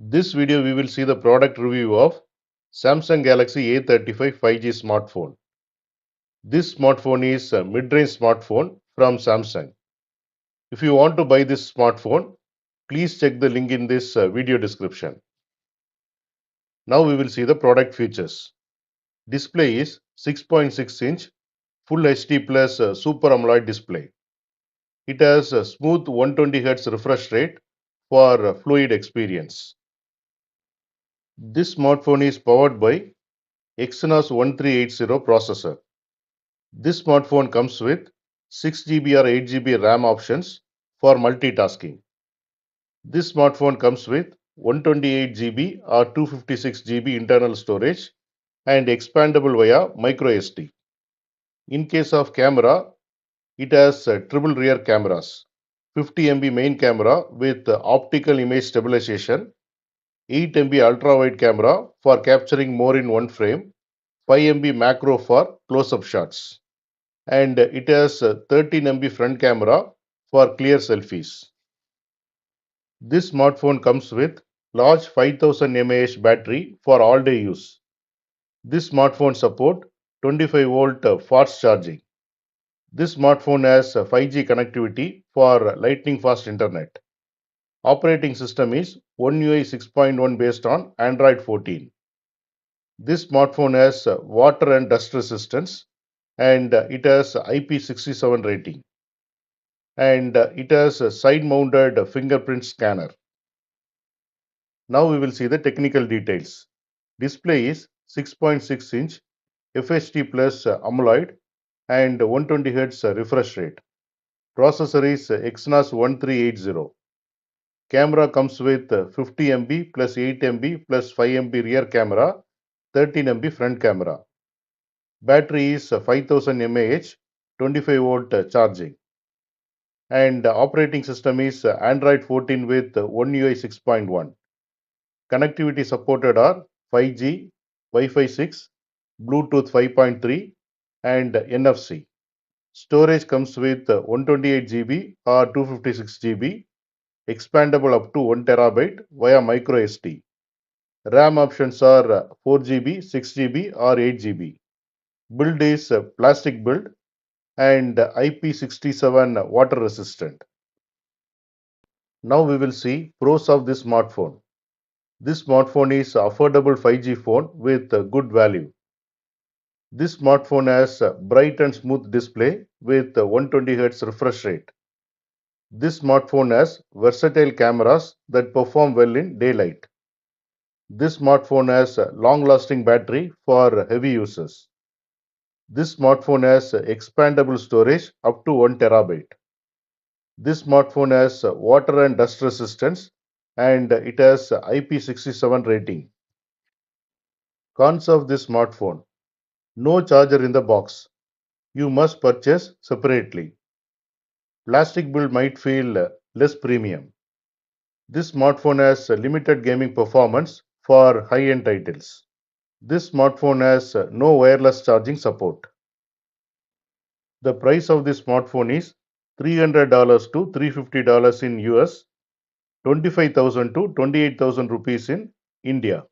This video we will see the product review of Samsung Galaxy A35 5G smartphone. This smartphone is a mid-range smartphone from Samsung. If you want to buy this smartphone, please check the link in this video description. Now we will see the product features. Display is 6.6-inch Full HD plus Super AMOLED display. It has a smooth 120 Hz refresh rate for fluid experience. This smartphone is powered by Exynos 1380 processor. This smartphone comes with 6 GB or 8 GB RAM options for multitasking. This smartphone comes with 128 GB or 256 GB internal storage and expandable via micro SD. In case of camera, it has triple rear cameras, 50 MP main camera with optical image stabilization, 8 MP ultra-wide camera for capturing more in one frame, 5 MP macro for close-up shots, and it has 13 MP front camera for clear selfies. This smartphone comes with large 5000 mAh battery for all-day use. This smartphone support 25-volt fast charging. This smartphone has 5G connectivity for lightning fast internet. Operating system is One UI 6.1 based on Android 14. This smartphone has water and dust resistance and it has IP67 rating, and it has a side mounted fingerprint scanner. Now we will see the technical details. Display is 6.6-inch FHD plus AMOLED and 120 Hz refresh rate. Processor is Exynos 1380. Camera comes with 50 MP plus 8 MP plus 5 MP rear camera, 13 MP front camera. Battery is 5000 mAh, 25-volt charging. And operating system is Android 14 with One UI 6.1. Connectivity supported are 5G, Wi-Fi 6, Bluetooth 5.3 and NFC. Storage comes with 128 GB or 256 GB, expandable up to 1 TB via micro SD. RAM options are 4 GB, 6 GB or 8 GB. Build is plastic build and IP67 water resistant. Now we will see pros of this smartphone. This smartphone is affordable 5G phone with good value. This smartphone has a bright and smooth display with 120 Hz refresh rate. This smartphone has versatile cameras that perform well in daylight. This smartphone has a long-lasting battery for heavy users. This smartphone has expandable storage up to 1 TB. This smartphone has water and dust resistance and it has IP67 rating. Cons of this smartphone: no charger in the box. You must purchase separately. Plastic build might feel less premium. This smartphone has limited gaming performance for high-end titles. This smartphone has no wireless charging support. The price of this smartphone is $300 to $350 in US, 25,000 to 28,000 rupees in India.